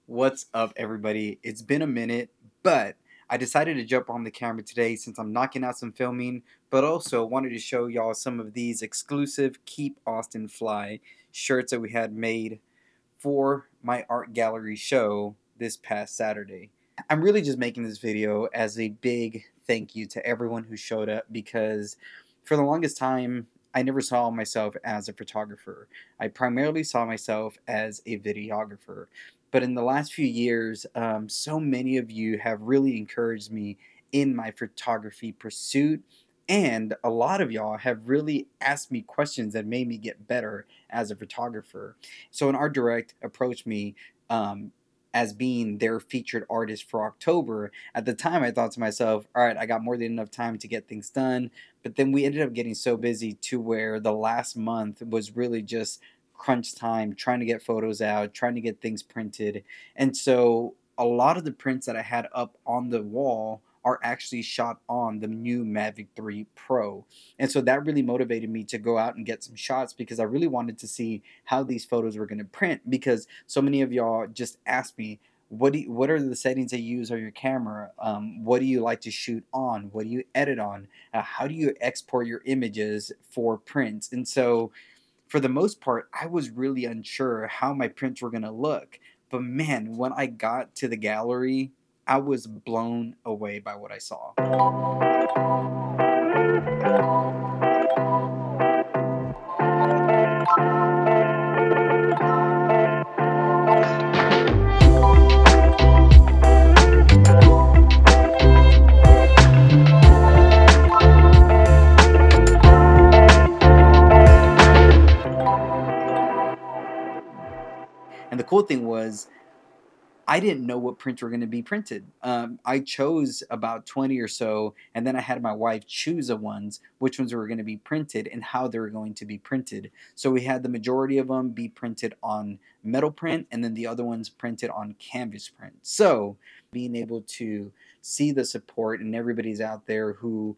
What's up, everybody? It's been a minute, but I decided to jump on the camera today since I'm knocking out some filming, but also wanted to show y'all some of these exclusive Keep Austin Fly shirts that we had made for my art gallery show this past Saturday. I'm really just making this video as a big thank you to everyone who showed up because for the longest time, I never saw myself as a photographer. I primarily saw myself as a videographer. But in the last few years, so many of you have really encouraged me in my photography pursuit. And a lot of y'all have really asked me questions that made me get better as a photographer. So an Art Direct approached me as being their featured artist for October. At the time, I thought to myself, all right, I got more than enough time to get things done. But then we ended up getting so busy to where the last month was really just crunch time, trying to get photos out, trying to get things printed. And so a lot of the prints that I had up on the wall are actually shot on the new Mavic 3 Pro. And so that really motivated me to go out and get some shots because I really wanted to see how these photos were going to print, because so many of y'all just asked me, what are the settings that you use on your camera? What do you like to shoot on? What do you edit on? How do you export your images for prints? And so for the most part, I was really unsure how my prints were going to look. But man, when I got to the gallery, I was blown away by what I saw. And the cool thing was, I didn't know what prints were going to be printed. I chose about 20 or so, and then I had my wife choose which ones were going to be printed and how they were going to be printed. So we had the majority of them be printed on metal print, and then the other ones printed on canvas print. So being able to see the support and everybody's out there who,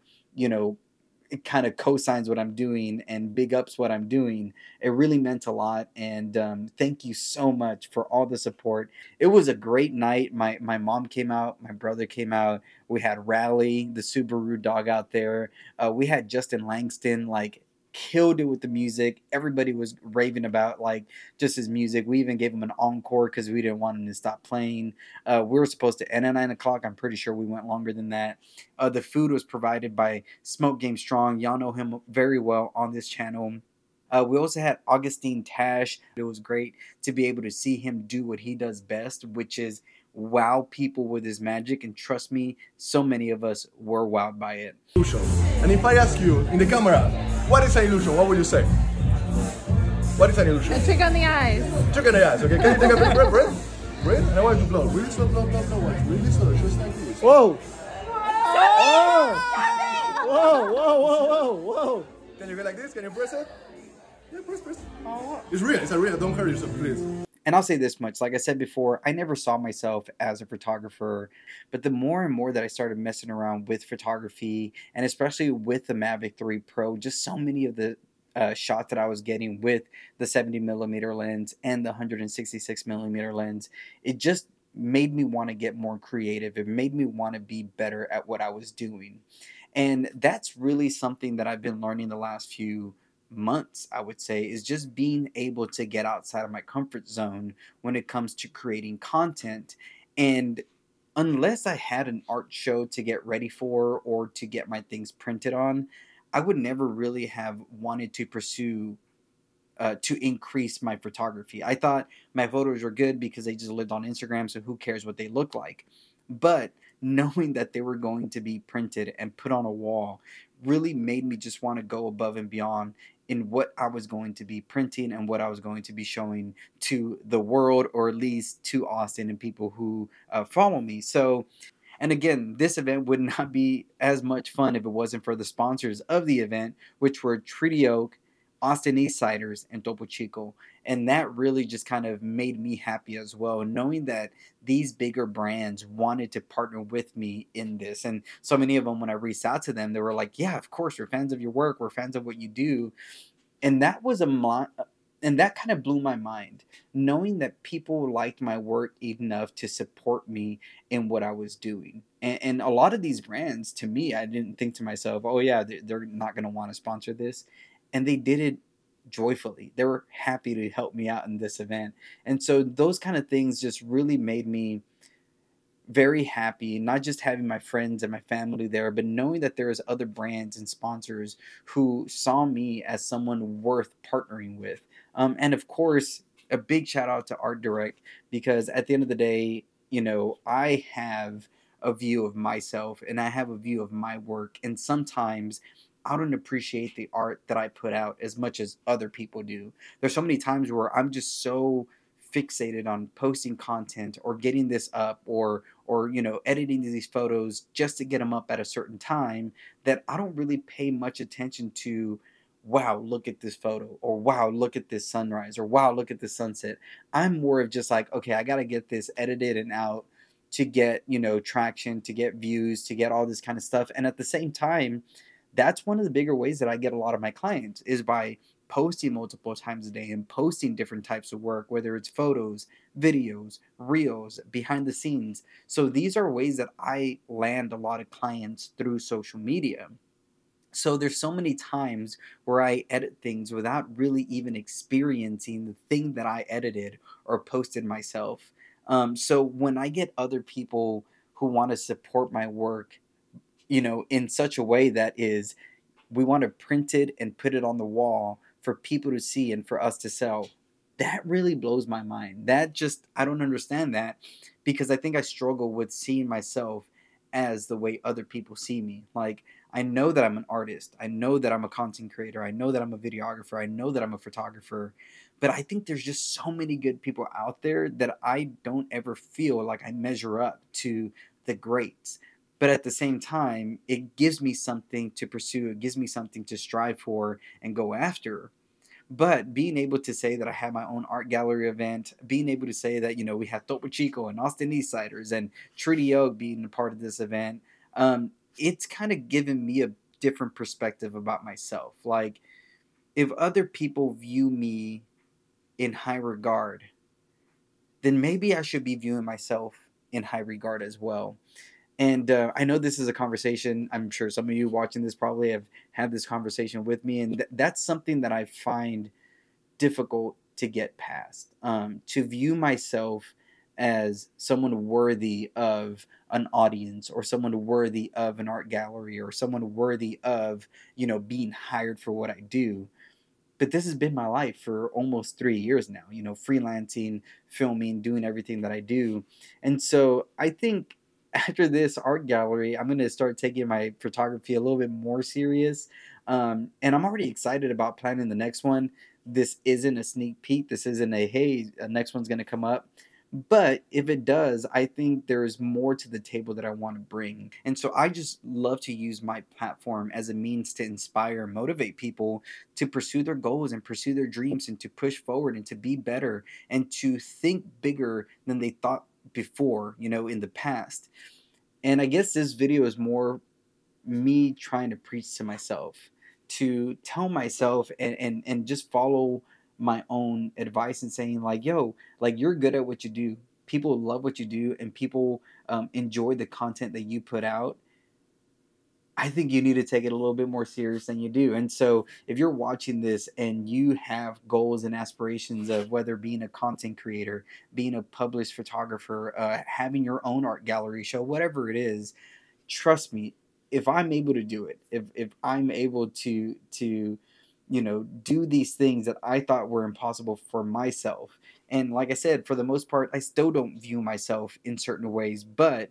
it kind of co-signs what I'm doing and big ups what I'm doing. It really meant a lot, and thank you so much for all the support. It was a great night. My mom came out, my brother came out. We had Rally, the Subaru dog, out there. We had Justin Langston, like, killed it with the music. Everybody was raving about like just his music. We even gave him an encore because we didn't want him to stop playing. We were supposed to end at 9 o'clock. I'm pretty sure we went longer than that. The food was provided by Smoke Game Strong. Y'all know him very well on this channel. We also had Agustin Tash. It was great to be able to see him do what he does best, which is wow people with his magic. And trust me, so many of us were wowed by it. Illusion. And if I ask you in the camera, what is an illusion? What would you say? What is an illusion? A trick on the eyes. Trick on the eyes. Okay, can you take a big breath? Breathe. And I want you to blow. Really slow, blow. Really slow, just like this. Whoa! Whoa! Can you go like this? Can you press it? Yeah, press. It's real. It's a real. Don't hurt yourself, please. And I'll say this much, like I said before, I never saw myself as a photographer, but the more and more that I started messing around with photography, and especially with the Mavic 3 Pro, just so many of the shots that I was getting with the 70mm lens and the 166mm lens, it just made me want to get more creative. It made me want to be better at what I was doing. And that's really something that I've been learning the last few months, I would say, is just being able to get outside of my comfort zone when it comes to creating content. And unless I had an art show to get ready for or to get my things printed on, I would never really have wanted to pursue to increase my photography. I thought my photos were good because they just lived on Instagram, so who cares what they look like. But knowing that they were going to be printed and put on a wall really made me just want to go above and beyond in what I was going to be printing and what I was going to be showing to the world, or at least to Austin and people who follow me. So, and again, this event would not be as much fun if it wasn't for the sponsors of the event, which were Treaty Oak, Austin East Siders, and Topo Chico. And that really just kind of made me happy as well, knowing that these bigger brands wanted to partner with me in this. And so many of them, when I reached out to them, they were like, yeah, of course, we're fans of your work, we're fans of what you do. And that was And that kind of blew my mind, knowing that people liked my work enough to support me in what I was doing. And a lot of these brands, to me, I didn't think to myself, oh yeah, they're not going to want to sponsor this. And they did it joyfully. They were happy to help me out in this event. And so those kind of things just really made me very happy, not just having my friends and my family there, but knowing that there's other brands and sponsors who saw me as someone worth partnering with. And of course, a big shout out to Art Direct, because at the end of the day, I have a view of myself and I have a view of my work. And sometimes I don't appreciate the art that I put out as much as other people do. There's so many times where I'm just so fixated on posting content or getting this up, or editing these photos just to get them up at a certain time, that I don't really pay much attention to, wow, look at this photo, or wow, look at this sunrise, or wow, look at this sunset. I'm more of just like, okay, I got to get this edited and out to get, traction, to get views, to get all this kind of stuff. And at the same time, that's one of the bigger ways that I get a lot of my clients, is by posting multiple times a day and posting different types of work, whether it's photos, videos, reels, behind the scenes. So these are ways that I land a lot of clients through social media. So there's so many times where I edit things without really even experiencing the thing that I edited or posted myself. So when I get other people who want to support my work, in such a way that is, we want to print it and put it on the wall for people to see and for us to sell. That really blows my mind. That just, I don't understand that, because I think I struggle with seeing myself as the way other people see me. Like, I know that I'm an artist. I know that I'm a content creator. I know that I'm a videographer. I know that I'm a photographer. But I think there's just so many good people out there that I don't ever feel like I measure up to the greats. But at the same time, it gives me something to pursue. It gives me something to strive for and go after. But being able to say that I have my own art gallery event, being able to say that, we have Topo Chico and Austin Eastsiders and Treaty Oak being a part of this event, it's kind of given me a different perspective about myself. Like, if other people view me in high regard, then maybe I should be viewing myself in high regard as well. And I know this is a conversation. I'm sure some of you watching this probably have had this conversation with me. And that's something that I find difficult to get past. To view myself as someone worthy of an audience, or someone worthy of an art gallery, or someone worthy of, being hired for what I do. But this has been my life for almost 3 years now, freelancing, filming, doing everything that I do. And so I think after this art gallery, I'm going to start taking my photography a little bit more serious. And I'm already excited about planning the next one. This isn't a sneak peek. This isn't a, hey, the next one's going to come up. But if it does, I think there is more to the table that I want to bring. And so I just love to use my platform as a means to inspire and motivate people to pursue their goals and pursue their dreams, and to push forward and to be better and to think bigger than they thought before, in the past. And I guess this video is more me trying to preach to myself, to tell myself and just follow my own advice, and saying like, yo, like, you're good at what you do. People love what you do, and people enjoy the content that you put out. I think you need to take it a little bit more serious than you do. And so if you're watching this and you have goals and aspirations of whether being a content creator, being a published photographer, having your own art gallery show, whatever it is, trust me, if I'm able to do it, if I'm able to do these things that I thought were impossible for myself. And like I said, for the most part, I still don't view myself in certain ways, but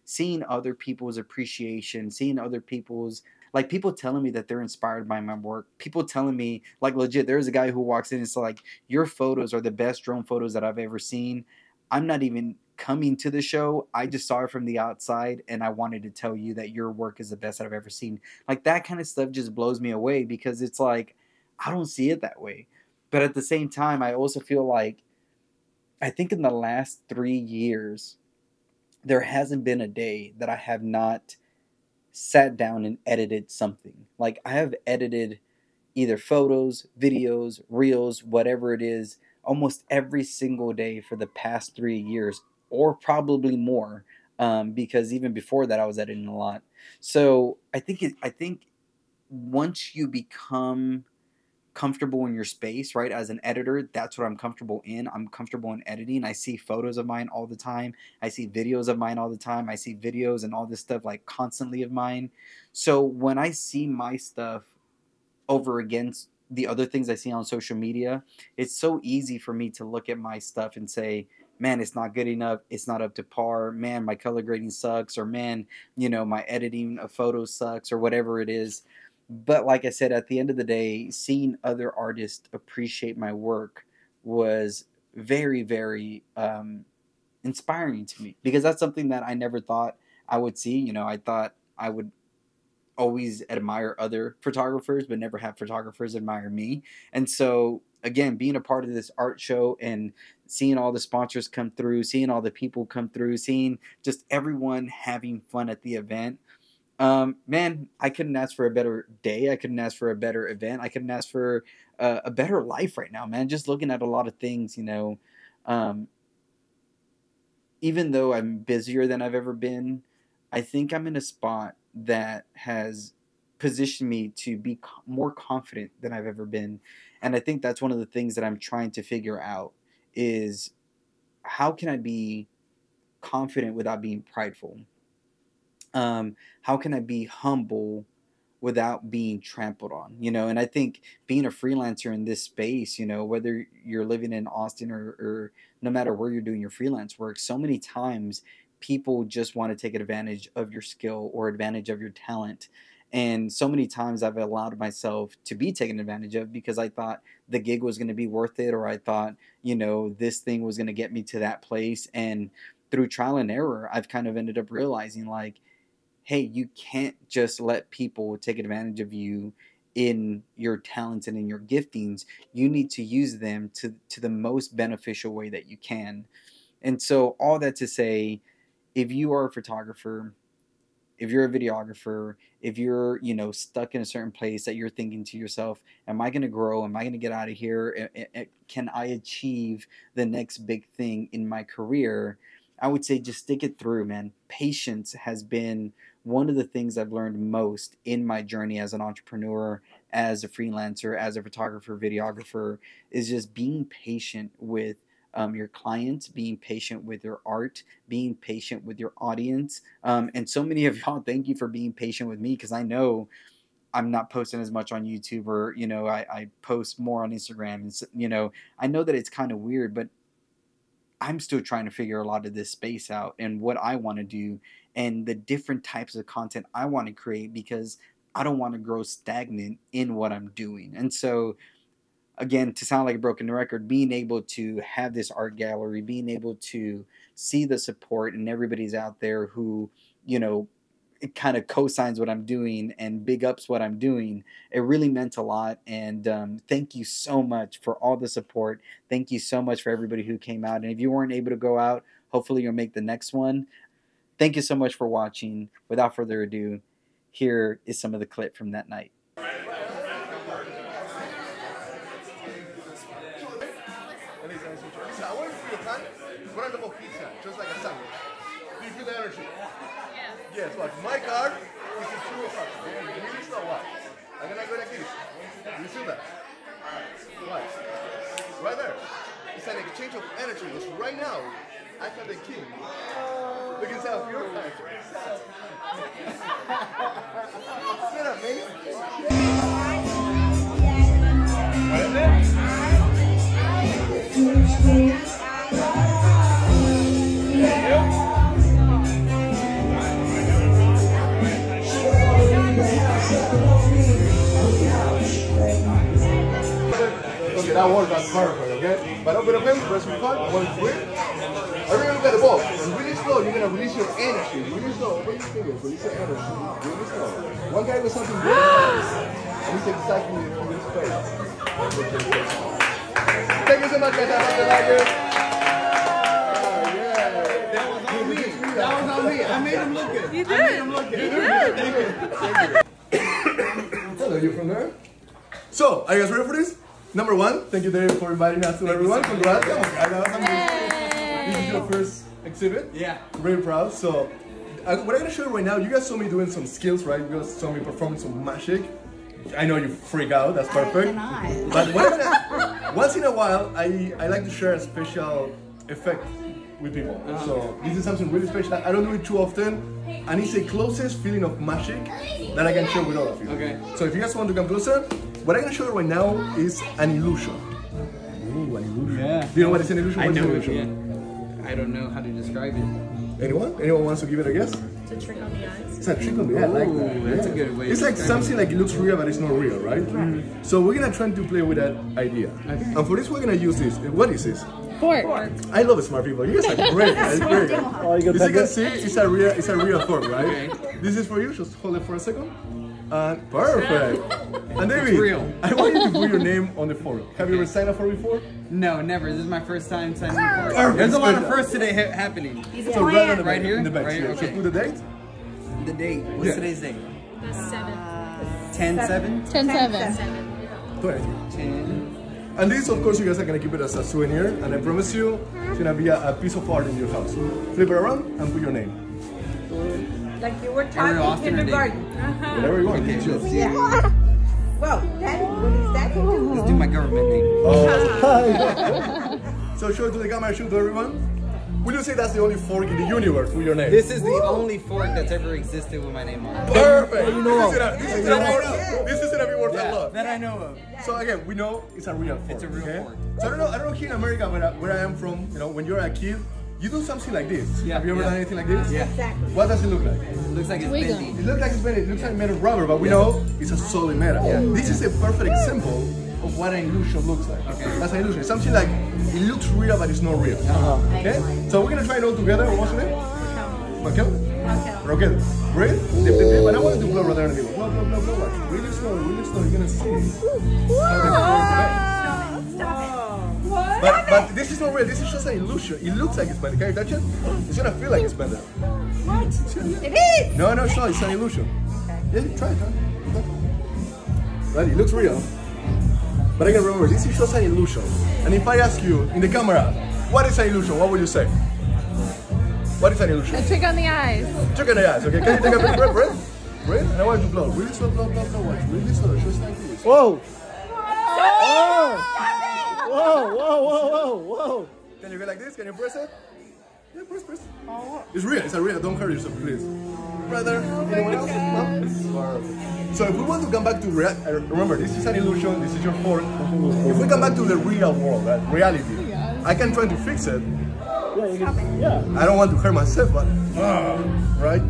seeing other people's appreciation, seeing other people's, like, people telling me that they're inspired by my work, people telling me, like, legit, there's a guy who walks in and it's like, your photos are the best drone photos that I've ever seen. I'm not even coming to the show. I just saw it from the outside and I wanted to tell you that your work is the best that I've ever seen. Like, that kind of stuff just blows me away, because it's like, I don't see it that way. But at the same time, I also feel like, I think in the last 3 years, there hasn't been a day that I have not sat down and edited something. Like, I have edited either photos, videos, reels, whatever it is, almost every single day for the past 3 years, or probably more, because even before that, I was editing a lot. So I think once you become comfortable in your space, right? As an editor, that's what I'm comfortable in. I'm comfortable in editing. I see photos of mine all the time. I see videos of mine all the time. I see videos and all this stuff like constantly of mine. So when I see my stuff over against the other things I see on social media, it's so easy for me to look at my stuff and say, man, it's not good enough. It's not up to par. Man, my color grading sucks. Or man, my editing of photos sucks, or whatever it is. But like I said, at the end of the day, seeing other artists appreciate my work was very, very inspiring to me, because that's something that I never thought I would see. I thought I would always admire other photographers, but never have photographers admire me. And so, again, being a part of this art show and seeing all the sponsors come through, seeing all the people come through, seeing just everyone having fun at the event. Man, I couldn't ask for a better day. I couldn't ask for a better event. I couldn't ask for a better life right now, man. Just looking at a lot of things, even though I'm busier than I've ever been, I think I'm in a spot that has positioned me to be more confident than I've ever been. And I think that's one of the things that I'm trying to figure out is, how can I be confident without being prideful? How can I be humble without being trampled on? And I think being a freelancer in this space, whether you're living in Austin, or no matter where you're doing your freelance work, so many times people just want to take advantage of your skill or advantage of your talent. And so many times I've allowed myself to be taken advantage of because I thought the gig was going to be worth it, or I thought, this thing was going to get me to that place. And through trial and error, I've kind of ended up realizing, like, hey, you can't just let people take advantage of you in your talents and in your giftings. You need to use them to the most beneficial way that you can. And so all that to say, if you are a photographer, if you're a videographer, if you're, stuck in a certain place that you're thinking to yourself, am I going to grow? Am I going to get out of here? Can I achieve the next big thing in my career? I would say just stick it through, man. Patience has been one of the things I've learned most in my journey as an entrepreneur, as a freelancer, as a photographer, videographer, is just being patient with your clients, being patient with your art, being patient with your audience. And so many of y'all, thank you for being patient with me, because I know I'm not posting as much on YouTube, or, I post more on Instagram. And, I know that it's kind of weird, but I'm still trying to figure a lot of this space out and what I want to do and the different types of content I want to create, because I don't want to grow stagnant in what I'm doing. And so, again, to sound like a broken record, being able to have this art gallery, being able to see the support and everybody's out there who, it kind of co-signs what I'm doing and big ups what I'm doing, it really meant a lot. And thank you so much for all the support. Thank you so much for everybody who came out. And if you weren't able to go out, hopefully you'll make the next one. Thank you so much for watching. Without further ado, here is some of the clip from that night. Just like a sandwich. Do you feel the energy? Yeah. Yes, watch. My card is a true of hearts. You really slow. Watch. I'm gonna go like this. You feel that? Watch. Right there. It's an exchange of energy. Because right now, I have the king. Look at how pure factor. Isn't that amazing? What is it? Okay, that worked out perfect, okay? But open up him, press record, one quick. Everybody look at the ball. And really slow, you're gonna release your energy. Really slow, open your fingers, release your energy. Really slow. One guy with something really nice, and he's exactly in his face. Thank you so much, guys. I hope you like it. That was on me. That was on me. I made him look good. You did. I made him look good. You did. Thank you. Hello, you from there? So, are you guys ready for this? Number one, thank you, Dave, for inviting us to everyone. Congrats. This is your first exhibit. Yeah. Very proud. So, what I'm going to show you right now, you guys saw me doing some skills, right? You guys saw me performing some magic. I know you freak out, that's perfect. But once in a while, I like to share a special effect with people. So this is something really special. I don't do it too often, and it's the closest feeling of magic that I can share with all of you. Okay. So if you guys want to come closer, what I'm going to show you right now is an illusion. Ooh, an illusion. Yeah. Do you know what is an illusion? I What's know an it, illusion? yeah. I don't know how to describe it. Anyone? Anyone wants to give it a guess? It's a trick on the eyes. It's a trick on the eye. I like that. That's a good way. It's like something like it looks real, but it's not real, right? Mm-hmm. So we're gonna try to play with that idea. Okay. And for this, we're gonna use this. What is this? Fork. I love smart people. You guys are great. That's great. As you can see, it's a real fork, right? Okay. This is for you. Just hold it for a second. Perfect. And David, real. I want you to put your name on the fork. Have you ever signed up for it before? No, never. This is my first time signing up for it. Perfect. There's a lot of firsts today happening. So right on the right back, here? in the back. Right, So okay. put the date. The date. What's today's date? The 7th. 10/7? 10/7. 10. And this, of course, you guys are gonna keep it as a souvenir, and I promise you, it's gonna be a piece of art in your house. Flip it around and put your name. Like you were taught in Austin kindergarten. Whatever you want. Okay, Choose. let's do, Well, Daddy, what does Daddy do? let's do my government name. Oh. So show it to the camera, show it to everyone. Will you say that's the only fork in the universe with your name? This is the only fork that's ever existed with my name on it. Perfect! This is gonna be worth a lot. That I know of. So again, we know it's a real fork. It's a real fork. So I don't know here in America where I am from, you know, when you're a kid, you do something like this. Yeah, Have you ever done anything like this? Yeah. Exactly. What does it look like? It looks like it's Wiggle. bendy. It looks like it's made. It looks like made of rubber, but we know it's a solid metal. Yeah. This is a perfect example of what an illusion looks like. Okay. That's an illusion. It's something like it looks real, but it's not real. Okay. So we're gonna try it all together. What's your name? Raquel. Raquel. Breathe. Dip, dip, dip. And I want you to blow right there in the middle. Blow, blow, blow, blow. Watch. Really slow. Really slow. You're gonna see how the fork But this is not real. This is just an illusion. It looks like it's bended. Can you touch it? It's gonna feel like it's bended. What? It is! No, no, it's not. It's an illusion. Yeah, try it. Right, it looks real. But again, remember, this is just an illusion. And if I ask you in the camera, what is an illusion? What will you say? What is an illusion? A trick on the eyes. Trick in the eyes, okay? Can you take a big breath? Breath? Breath? And I want you to blow. Really slow, blow, blow, blow. Watch. Really slow. Just like this. Whoa! Whoa! Whoa, whoa, whoa, whoa, whoa! Can you go like this? Can you press it? Yeah, press, press. It's real. It's a real. Don't hurt yourself, please. Brother, anyone else? No? So if we want to come back to remember, this is an illusion. This is your fork. If we come back to the real world, reality, I can try to fix it. Yeah. I don't want to hurt myself, but right?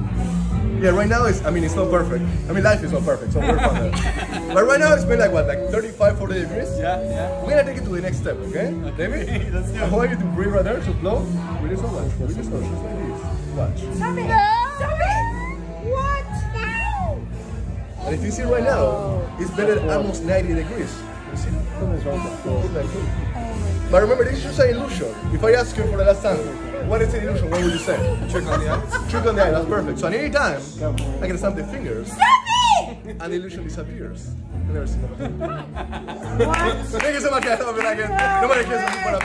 Yeah, right now it's not perfect. I mean, life is not perfect, so we're fine. But right now it's been like what, like 35, 40 degrees? Yeah, yeah. We're gonna take it to the next step, okay? David? Let's do it. I want you to breathe right there, to blow. Really slow, watch. Really slow, just like this. Watch. Stop it! Stop it! What? No! And if you see right now, it's been at almost 90 degrees. You see? But remember, this is just an illusion. If I ask you for the last time, what is an illusion? What would you say? Trick on the eye. Trick on the eye. That's perfect. So at any time, I can snap the fingers. Stop it! And the illusion disappears. I've never seen that. What? Thank you so much, guys. Nobody cares when you put up